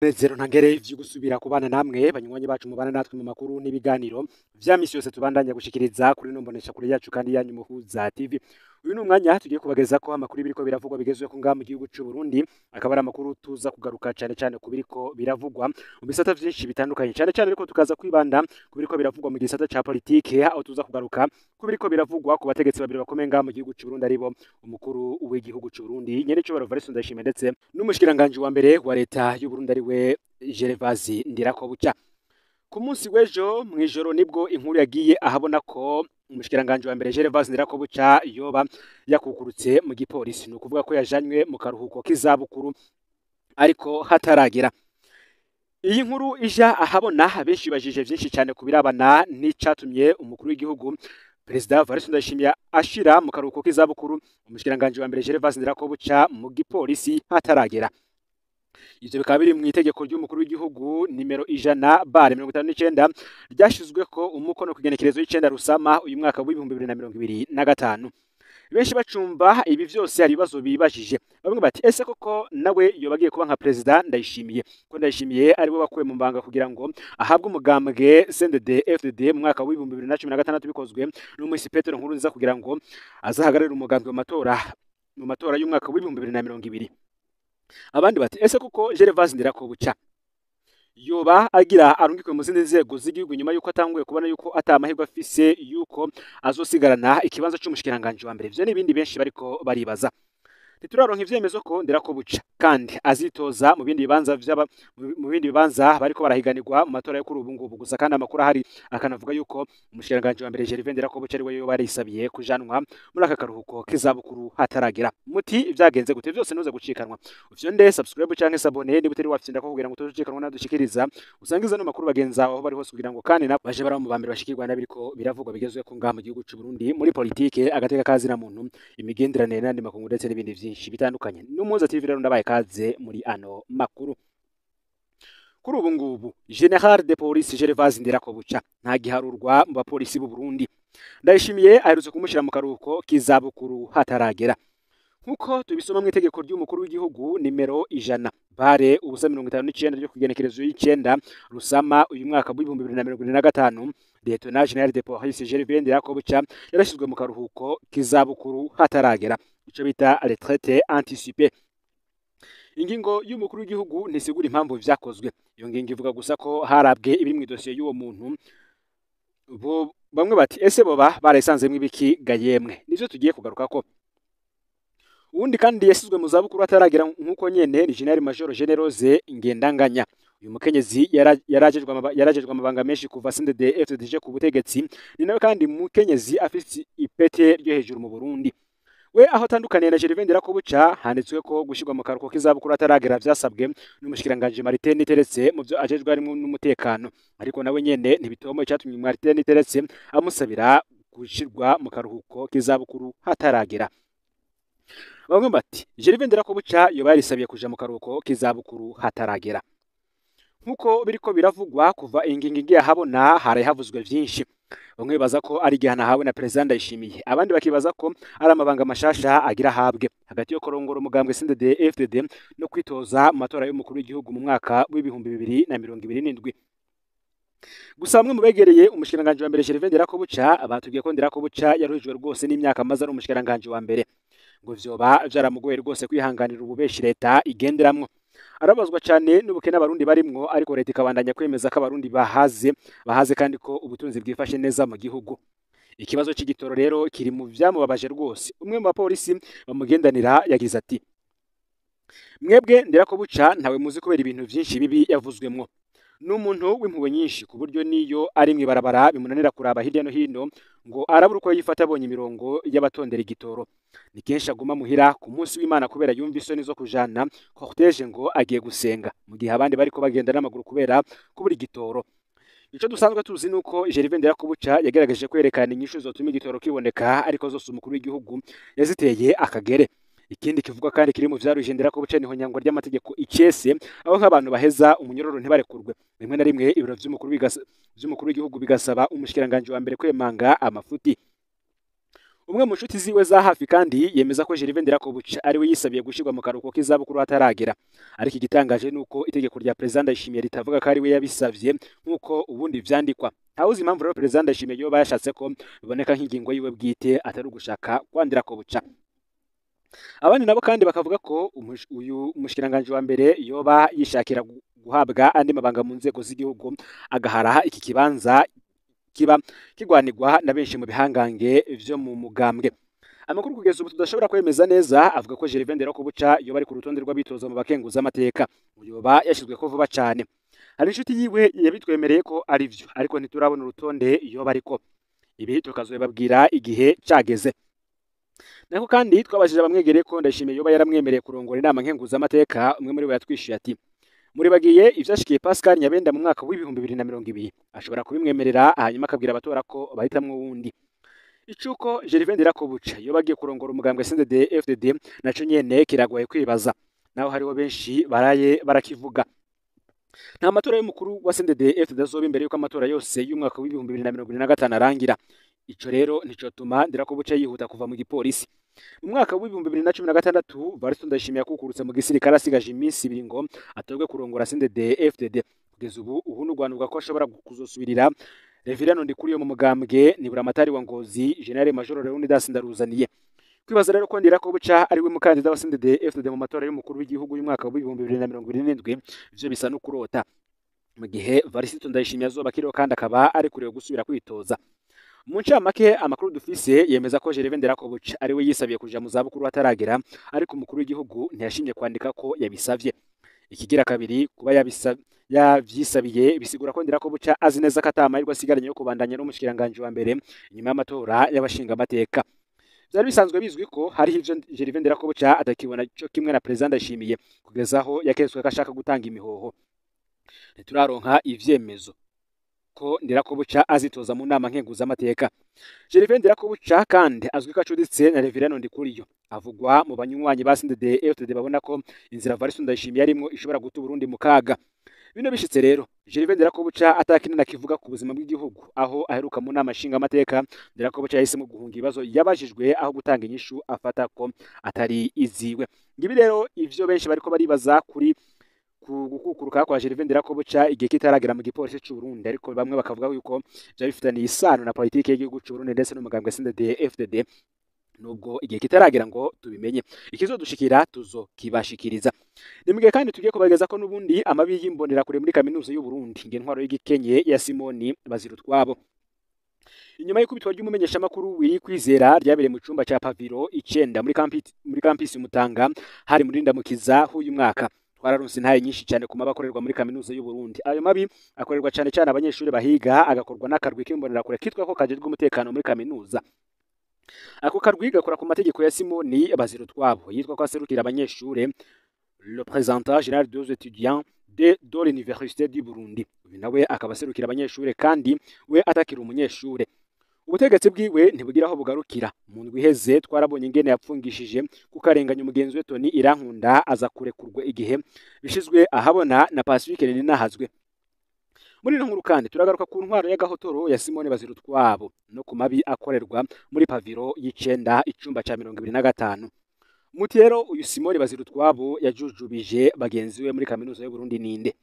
Nezero ntangere ivyo gusubira kubana namwe banywanyi bacu mubana natwe mu makuru n'ibiganiro vya misi yose tubandanya gushikiriza kuri no mbonesha kure yacu kandi yanyu muhuza TV. Uyu ni umwanya tugiye kubageza ko amakuru biriko biravugwa bigezwe ku ngaha mu gihugu c'u Burundi, akaba ari amakuru tuza kugaruka cane ku biriko biravugwa mu bisata vyinshi bitandukanye, cane ariko tukaza kwibanda ku biriko biravugwa mu gisata ca politike, aho tuza kugaruka ku biriko biravugwa ku bategetsi babiri bakomeye ngaha mu gihugu c'u Burundi, aribo umukuru w'igihugu c'u Burundi Nyenicubahiro Evariste Ndayishimiye ndetse n'umushikiranganje wa mbere wa leta y'u Burundi ariwe Gervais Ndirakobuca. Ku munsi w'ejo mw'ijoro nibwo inkuru yagiye ahabona ko umushikiranganje wa mbere Gervais Ndirakobuca yoba yakukurutse mu gipolisi, ni ukuvuga ko yajanywe mu karuhuko k'izabukuru ariko hataragera. Iyi nkuru ija ahabona benshi bajije vyinshi cyane kubirabana n'icatumye umukuru w'igihugu Perezida Evariste Ndayishimiye ashira mu karuhuko k'izabukuru umushikiranganje wa mbere Gervais Ndirakobuca mu gipolisi hataragera. Ivyo bikaba biri mu itegeko ry'umukuru w'igihugu nimero 100/59 ryashizweko umukono ku igenekerezo y'icenda Rusama uyu mwaka w'ibihumbi 2025. Benshi bacumva ibi vyose hari ibibazo bibajije, bamwe bati ese koko nawe yobagiye kuba nka Perezida Ndayishimiye, ko Ndayishimiye ari we wakuwe mu mbanga kugira ngo ahabwe umugambwe CNDD-FDD mu mwaka w'ibihumbi 2016 bikozwe n'umuhisi Petero Nkurunziza kugira ngo azahagararire umugambwe mu matora y'umwaka w'ibihumbi 2020. Abandi bati ese kuko Gervais Ndirakobuca yoba agira arungikwe mu zindi nzego z'igihugu nyuma yuko atanguye kubona yuko atamahirwe afise yuko azosigarana ikibanza c'umushikiranganje wa mbere. Ivyo n'ibindi benshi bariko baribaza. Ntituraronka ivyemezo ko Ndirakobuca kandi azitoza mu bindi bibanza bariko barahiganirwa mu matora yo kuri ubu ngubu. Gusa kandi amakuru ahari akanavuga yuko umushikiranganje wa mbere Gervais Ndirakobuca ari we yoba yarisabiye kujanwa muri aka karuhuko k'izabukuru hataragera. Muti vyagenze gute? Vyose nuze gucikanwa. Ufyonde subscribe canke s'abonner niba utari wafyinda ko kugira ngo tuzocikanwa nadushikiriza usangiza no makuru bagenza aho bari hose kugira ngo kandi na baje bara mu bambere bashikirwa nabiriko biravugwa bigezwe ko ngaha mu gihugu c'u Burundi muri politike, agateka kazi na muntu, imigenderanire n'andi makungu ndetse n'ibindi vyinshi bitandukanye. N'umuza TV rero ndabaye kaze muri ano makuru. Kuri ubu ngubu General de Police Gervais Ndirakobuca nta giharurwa mu bapolisi b'u Burundi. Ndayishimiye aherutse kumushira mu karuhuko k'izabukuru hataragera. Nkuko tubisoma mu itegeko ry'umukuru w'igihugu nimero 100/59 ryo kugenekerezo y'icenda Rusama uyu mwaka w'ibihumbi 2025, Lieutenant General de Police Gervais Ndirakobuca yarashizwe mu karuhuko k'izabukuru hataragera, ico bita retraite anticipée. Ingingo y'umukuru w'igihugu ntisigura impamvu vyakozwe. Iyo ngingo ivuga gusa ko harabwe ibiri mu dosiye y'uwo muntu. Bamwe bati ese boba barayisanzemwe ibiki gayemwe? Nivyo tugiye kugaruka ko. Uwundi kandi yasizwe mu zabukuru ataragira nkuko nyene ni General Major Generose Ngendanganya. Uyu mukenyezi yarajejwe amabanga menshi kuva CNDD-FDD ku butegetsi, ni nawe kandi mukenyezi afise ipete ryo hejuru mu Burundi. We aho atandukaniye na Gervais Ndirakobuca handitswe ko gushirwa mu karuhuko k'izabukuru ataragera vyasabwe n'umushikiranganje Martin Niteretse mu vyo ajejwe harimo n'umutekano, ariko nawe nyene ntibitomo icatumye Martin Niteretse amusabira gushirwa mu karuhuko k'izabukuru hataragera. Bamwe bati Gervais Ndirakobuca yoba yarisabiye kuja mu karuhuko k'izabukuru hataragera. Nkuko biriko biravugwa kuva ingingo igiye ahabona hari havuzwe vyinshi. Bamwe bibaza ko ari igihano ahawe na Perezida Ndayishimiye, abandi bakibaza ko ari amabanga mashasha agira ahabwe hagati yo kurongora umugambwe CNDD-FDD no kwitoza mu matora y'umukuru w'igihugu mu mwaka w'ibihumbi 2027. Gusa bamwe mu begereye umushikiranganje wa mbere Gervais Ndirakobuca batubwiye ko Ndirakobuca yaruhijwe rwose n'imyaka amaze ari umushikiranganje wa mbere, ngo vyoba vyaramugoye rwose kwihanganira ububeshi leta igenderamwo. Arabazwa cyane n'ubukene abarundi barimwo, ariko leta ikabandanya kwemeza ko abarundi bahaze kandi ko ubutunzi bwifashe neza mu gihugu. Ikibazo c'igitoro rero kiri mu vyamubabaje rwose. Umwe mu bapolisi bamugendanira yagize ati mwebwe Ndirakobuca ntawe muzi kubera ibintu vyinshi bibi yavuzwemwo. N'umuntu w'impuwe nyinshi ku buryo niyo ari mwibarabara bimunanira kuraba hirya no hino ngo arabura uko yifata abonye imirongo y'abatondera igitoro. Ni kenshi aguma muhira ku munsi w'Imana kubera yumva isoni zo kujana cortege ngo agiye gusenga, mu gihe abandi bariko bagenda n'amaguru kubera kubura igitoro. Ico dusanzwe tuzi nuko Gervais Ndirakobuca yagerageje kwerekana inyishu zotuma igitoro kiboneka, ariko zose umukuru w'igihugu yaziteye akagere. Ikindi kivuga kandi kiri mu vyaruje Ndirakobuca niho nyangwa ry'amategeko icese, aho nk'abantu baheza umunyororo ntibarekurwe. Rimwe na rimwe ibiro vy'umukuru w'igihugu bigasaba umushikiranganje wa mbere kwemanga amafuti. umwe mu nshuti ziwe za hafi kandi yemeza ko Gervais Ndirakobuca ari we yisabiye gushirwa mu karuhuko k'izabukuru hataragera, ariko igitangaje nuko itegeko rya Perezida Ndayishimiye ritavuga ko ari we yabisavye nk'uko ubundi vyandikwa. Ntawuzi impamvu rero Perezida Ndayishimiye yoba yashatse ko biboneka nk'ingingo yiwe bwite atari ugushaka kwa Ndirakobuca. Abandi nabo kandi bakavuga ko uyu mushikiranganje wa mbere yoba yishakira guhabwa andi mabanga mu nzego z'igihugu agaharaha iki kibanza kiba kigwanirwa na benshi mu bihangange vyo mu mugambwe. Amakuru kugeza ubu tudashobora kwemeza neza avuga ko Gervais Ndirakobuca yoba ari ku rutonde rw'abitoza mu bakenguza amateka, yoba yashizwe ko vuba cyane. Hari inshuti yiwe yabitwemereye ko ari vyo, ariko ntiturabona urutonde yoba ariko. Ibi tukazobabwira igihe cageze. Nako kandi twabajije abamwegereye ko Ndayishimiye yoba yaramwemereye kurongora inama nkenguza amateka, umwe muri bo yatwishuye ati muri bagiye ivyashikiye Pascal Nyabenda mu mwaka w'ibihumbi 2020 ashobora kubimwemerera hanyuma akabwira abatora ko bahitamwe wundi. Icuko Gervais Ndirakobuca yoba agiye kurongora umugambwe CNDD-FDD naco nyene kiragoye kwibaza, naho hariho benshi baraye barakivuga. Nta matora y'umukuru wa CNDD-FDD azoba imbere yuko amatora yose y'umwaka w'ibihumbi 2025 arangira. Ico rero nicotuma Ndirakobuca yihuta kuva mu gipolisi. Mu mwaka w'ibihumbi 2016 Variston Ndayishimiye yakukurutse mu gisirikare asigaje iminsi ibiri ngo atorwe kurongora CNDD-FDD. Kugeza ubu n'urwanurwa ko ashobora kuzosubirira Reverend Ndikuriyo mu mugambwe nibura amatari wa Ngozi General Major Leonidas Ndaruzaniye. Kwibaza rero ko Ndirakobuca ari we mukandida wa CNDD-FDD mu matora y'umukuru w'igihugu y'umwaka w'ibihumbi 2027 ivyo bisa no kurota, mu gihe Variston Ndayishimiye azoba kiriho kandi akaba ari kureba gusubira kwitoza. Mu ncamake amakuru dufise yemeza ko Gervais Ndirakobuca ari we yisabiye kuja mu zabukuru hataragera, ariko umukuru w'igihugu ntiyashimye kwandika ko yabisavye. Ikigira kabiri kuba yavyisabiye bisigura ko Ndirakobuca azi neza ko atamarirwa asigaranye yo kubandanya n'umushikiranganje wa mbere nyuma y'amatora y'abashinga amateka. Vyari bisanzwe bizwi ko hari ivyo Gervais Ndirakobuca atakibona cyo kimwe na Perezida Ndayishimiye kugezaho yakeswe ko ashaka gutanga imihoho. Ntituraronka ivyemezo ko Ndirakobuca azitoza mu nama nkenguza amateka. Gervais Ndirakobuca kandi azwi ko acuditse na Reverend Ndikuriyo, avugwa mu banywanyi ba CNDD-FDD babona ko inzira Variston Ndayishimiye arimo ishobora guta Burundi mu kaga. Bino bishitse rero Gervais Ndirakobuca atakinana kivuga ku buzima bw'igihugu, aho aheruka mu nama nshinga amateka Ndirakobuca yahisemo guhunga ibibazo yabajijwe aho gutanga inyishu afata ko atari iziwe. Ngibi rero ivyo benshi bariko baribaza kuri gukukuruka kwa Gervais Ndirakobuca igihe kitaragera mu gipolisi cy'u Burundi, ariko bamwe bakavuga yuko bya bifitaniye isano na politike y'igihugu cy'u Burundi ndetse n'umugambwe CNDD-FDD, nubwo igihe kitaragera ngo tubimenye. Ikizodushikira tuzokibashikiriza. Nimwe kandi tugiye kubageza ko nubundi amabi y'imbonera kure muri kaminuza y'u Burundi ngentwaro y'igikenye ya Simoni Bazirutwabo. Inyuma y'ikubitwa ry'umumenyesha makuru wiri kwizera ryabereye mu cumba cya Paviro 9 muri campus Mutanga hari muri Ndamukiza h'uyu mwaka. Twararonse ntaye nyinshi cyane ku mabakorerwa muri kaminuza y'u Burundi. Ayo mabi akorerwa cyane cyane abanyeshuri bahiga, agakorwa n'akarwi k'imbonera kure kitwa ko kajejwe umutekano muri kaminuza. Ako karwi gakora ku mategeko ya Simoni Bazirutwabo, yitwa ko aserukira abanyeshuri le représentant général des étudiants de l'université du Burundi. Uyu nawe akaba aserukira abanyeshuri kandi we atakira umunyeshuri. Ubutegetsi bwiwe ntibugira aho bugarukira. Mu ndwi iheze twarabonye ingene yapfungishije kukarenganya umugenzi we Tony Irankunda aza kurekurwa igihe bishizwe ahabona na Pacifique Ninahazwe. Muri ino nkuru kandi turagaruka ku ntwaro y'agahotoro ya Simone Bazirutwabo no ku mabi akorerwa muri Paviro y'icenda icumba ca 25. Muti rero uyu Simone Bazirutwabo yajujubije bagenzi we muri kaminuza y'u Burundi ninde?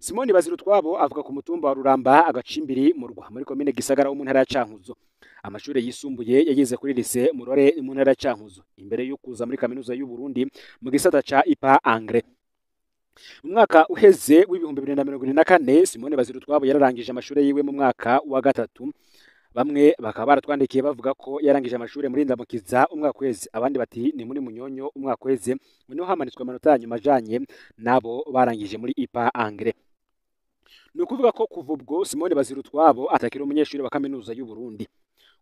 Simoni Bazirutwabo avuga ku mutumba wa Ruramba agacimbiri mu rwa muri komine Gisagara wo mu ntara ya Cankuzo. Amashure yisumbuye yagize kuri lycée Murore mu ntara ya Cankuzo imbere yo kuza muri kaminuza y'u Burundi mu gisata ca IPA Angre. Mu mwaka uheze w'ibihumbi 2024 Simoni Bazirutwabo yararangije amashure yiwe mu mwaka wa gatatu. Bamwe bakaba baratwandikiye bavuga ko yarangije amashure muri Ndamukiza umwaka weze, abandi bati ni muri Munyonyo umwaka weze, niho hamanitswe amanota yanyuma ajanye nabo barangije muri IPA Angre. Nukuvuga ko kuva ubwo Simone Bazirutwabo atakira umunyeshuri wa kaminuza y'u Burundi.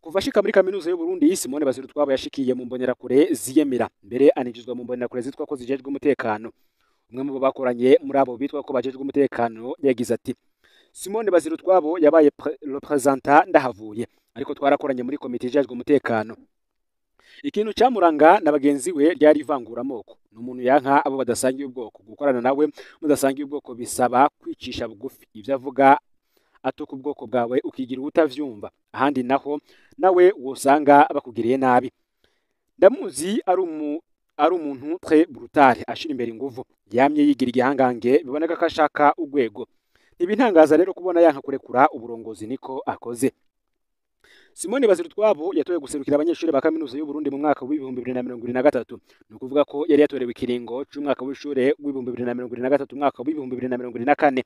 Kuva ashika muri kaminuza y'u Burundi Simone Bazirutwabo yashikiye mu mbonerakure ziyemera, mbere anijizwa mu mbonerakure zitwa ko zijejwe umutekano. Umwe mu bakoranye muri abo bitwa ko bajejwe umutekano yagize ati Simone Bazirutwabo yabaye representant ndahavuye, ariko twarakoranye muri komite ijejwe umutekano. Ikintu cyamuranga na bagenzi we ryari ivangura amoko. N'umuntu yanka abo badasangiye ubwoko. Gukorana nawe mudasangiye ubwoko bisaba kwicisha bugufi. Ivyo avuga atuka ubwoko bwawe ukigira utavyumva, ahandi naho nawe wosanga bakugiriye nabi. Ndamuzi ari umuntu très brutal, ashira imbere inguvu, yamye yigira igihangange, biboneka ko ashaka urwego. Ntibintangaza rero kubona yanka kurekura uburongozi niko akoze. Simone Bazirutwabo yatoye guserukira abanyeshuri ba kaminuza y'u Burundi mu mwaka w'ibihumbi 2023. Ni ukuvuga ko yari yatorewe ikiringo c'umwaka w'ishure w'ibihumbi 2023 umwaka w'ibihumbi 2024.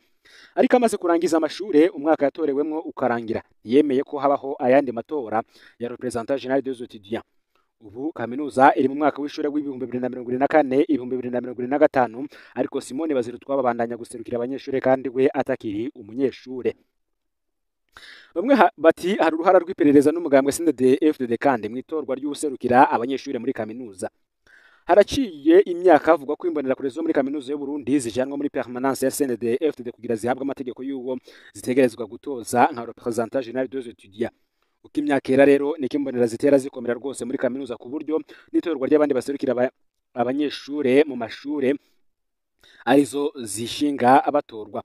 Ariko amaze kurangiza amashure umwaka yatorewemwo ukarangira, yemeye ko habaho ayandi matora ya représentant général des étudiants. Ubu kaminuza iri mu mwaka w'ishure w'ibihumbi 2024 ibihumbi 2025, ariko Simone Bazirutwabo abandanya guserukira abanyeshure kandi we atakiri umunyeshure. Bamwe bati hari uruhara rw'iperereza n'umugambwe CNDD-FDD kandi mwitorwa ry'userukira abanyeshure muri kaminuza. Haraciye imyaka havugwa ko imbonerakure zo muri kaminuza y'u Burundi zijanwa muri permanence ya CNDD-FDD kugira zihabwe amategeko y'uwo zitegerezwa gutoza nka représentant général des étudiants. Uko imyaka era rero niko imbonera zitera zikomera rwose muri kaminuza ku buryo n'itorwa ry'abandi baserukira abanyeshure mu mashure arizo zishinga abatorwa.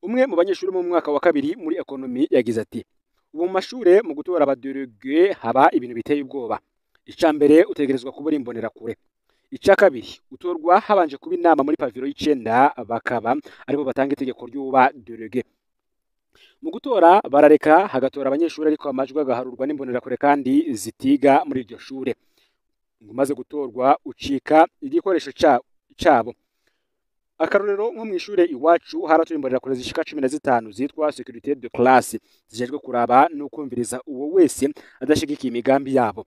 Umwe mu banyeshuri mu mwaka wa kabiri muri ekonomi yagize ati: ubu mu mashure mu gutora abadelegé haba ibintu biteye ubwoba. Ica mbere utegerezwa kubura imbonerakure. Ica kabiri utorwa habanje kuba inama muri paviro y'icenda bakaba aribo batanga itegeko ry'uba delegé. Mu gutora barareka hagatora abanyeshuri ariko amajwi agaharurwa n'imbonerakure kandi zitiga muri iryo shure. Umaze gutorwa ucika igikoresho cabo. Akarorero nko mw'ishure iwacu haratuye imbonerakure zishika 15 zitwa sécurité de classe zijejwe kuraba no kumviriza uwo wese adashigikiye imigambi yabo.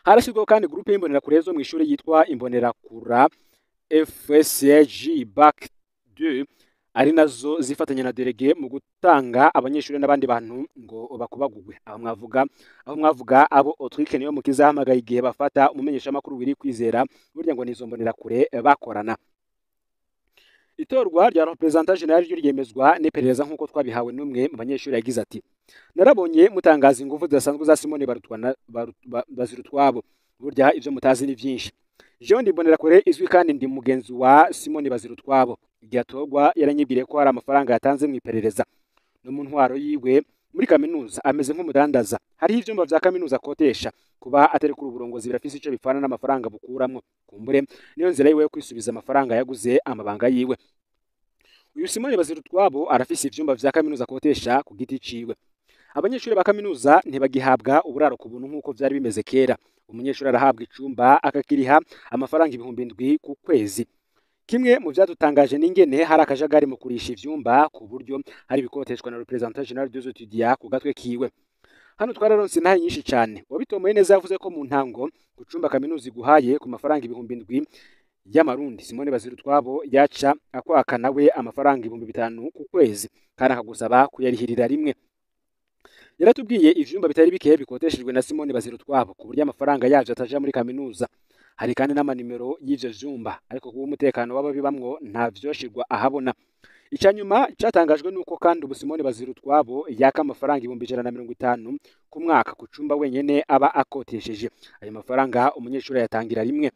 Harashirwaho kandi groupe y'imbonerakure zo mw'ishure yitwa imbonerakura FSG Bac 2 ari nazo zifatanya na délégué mu gutanga abanyeshure n'abandi bantu ngo bakubagugwe. Aho mwavuga abo Autriche niyo mukiza hamagaye igihe bafata umumenyesha makuru wiri kwizera burya ngo nizo mbonerakure bakorana. Itorwa rya représentant général ryo ryemezwa n'iperereza nk'uko twabihawe n'umwe mu banyeshuri yagize ati: narabonye mutangaza ingufu zidasanzwe za Simone Bazirutwabo, burya ivyo mutazi ni vyinshi. Jewe ndimbonerakure izwi kandi ndi mugenzi wa Simone Bazirutwabo. Igihe atorwa yaranyibwiriye ko hari amafaranga yatanze mu iperereza no mu ntwaro yiwe muri kaminuza ameze nk'umudandaza. Hari ivyumba vya kaminuza akotesha, kuba atari kuri uburongozi birafise ico bifana n'amafaranga bukuramwo. Kumbure niyo nzira yiwe yo kwisubiza amafaranga yaguze amabanga yiwe. Uyu Simone Bazirutwabo arafise ivyumba vya kaminuza akotesha ku giti ciwe. Abanyeshuri ba kaminuza ntibagihabwa uburaro ku buntu nk'uko vyari bimeze kera. Umunyeshuri arahabwa icumba akakiriha amafaranga 7,000 ku kwezi. Kimwe mu vyadutangaje n'ingene hari akajagari mu kurisha ivyumba ku buryo hari bikoteshwa na représentant général des étudiants ku gatwe kiwe. Hano twararonse intahe nyinshi cyane. Wabitomoye neza yavuze ko mu ntango ku cumba kaminuza iguhaye ku mafaranga 7,000 y'amarundi, Simone Bazirutwabo yaca akwaka nawe amafaranga 5,000 ku kwezi kandi akagusaba kuyarihirira rimwe. Yaratubwiye ivyumba bitari bikehe bikoteshejwe na Simone Bazirutwabo ku buryo amafaranga yavyo ataja muri kaminuza. Hari kandi n'amanimero y'ivyo vyumba, ariko kuba umutekano w'ababibamwo nta vyoshirwa ahabona. Icanyuma catangajwe nuko kandi ubu Simone Bazirutwabo yaka amafaranga 150 ku mwaka ku cumba wenyene aba akotesheje. Ayo mafaranga umunyeshuri yatangira rimwe.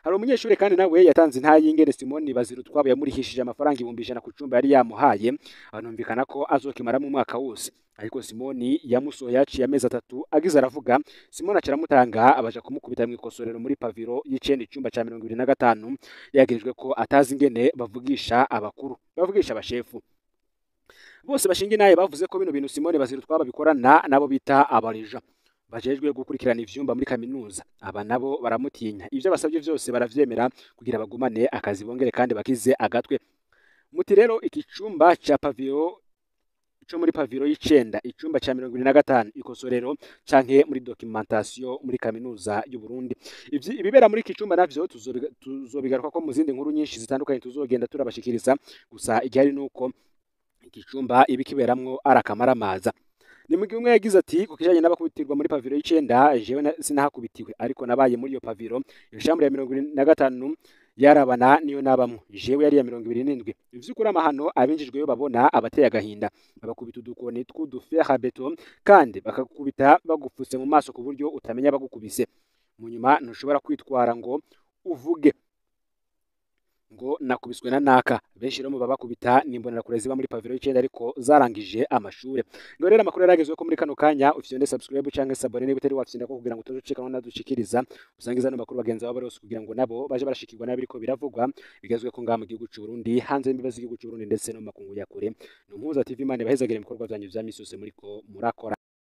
Hari umunyeshuri kandi nawe yatanze intaye y'ingene Simone Bazirutwabo yamurihishije amafaranga 100 ku cumba yari yamuhaye, banumvikana ko azokimara mu mwaka wose. Ariko Simone yamusohoye yaciye amezi 3 agize aravuga. Simone acaramutanga abaja kumukubita mu ikosorero muri paviro y'icenda icumba ca 25 yagirijwe ko atazi ingene bavugisha abakuru, bavugisha abashefu. Bose bashinga inaye bavuze ko bino bintu Simone Bazirutwabo bikorana nabo bita abarija bajejwe gukurikirana ivyumba muri kaminuza. Aba nabo baramutinya, ivyo basabye vyose baravyemera kugira bagumane akazi bongere kandi bakize agatwe. Muti rero iki cumba ca paviro cyo muri paviro y'icenda icumba ca 25 ikosorero canke muri documentation muri kaminuza y'u Burundi. Ibibera muri iki cumba navyo tuzobigaruka ko mu zindi nkuru nyinshi zitandukanye tuzogenda turabashikiriza. Gusa igihari nuko iki cumba ibikiberamwo arakamaramaza. Ni mu gihe umwe yagize ati: ku kijanye n'abakubitirwa muri paviro y'icenda jewe sinahakubitiwe, ariko nabaye muri iyo paviro. Iyo chambre ya 25 yarabana niyo nabamwe, jewe yari ya 27. Ivyukuri amahano abinjijweyo babona abateye agahinda, babakubita udukoni tw'udufer à beton kandi bakakubita bagupfutse mu maso ku buryo utamenya bagukubise. Mu nyuma ntushobora kwitwara ngo uvuge ngo nakubiswe na naka. Benshi rero mu babakubita nimbonera kure ziba muri pavero y'icenda ariko zarangije amashure. Ngo rero amakuru yaragezwe ko muri kano kanya ufyonde subscribe canke s'abonner niba utari wafyonda ko kugira ngo utozocekanwa nadushikiriza usangiza no makuru bagenzi babo bose kugira ngo nabo baje barashikirwa n'abiriko biravugwa bigezwe ko ngaha mu gihugu c'u Burundi hanze y'imbibe z'igihugu c'u Burundi ndetse no mu makungu ya kure. Numpuza TV Imana ibahezagire mu bikorwa vyanyu vya misi yose muriko murakora.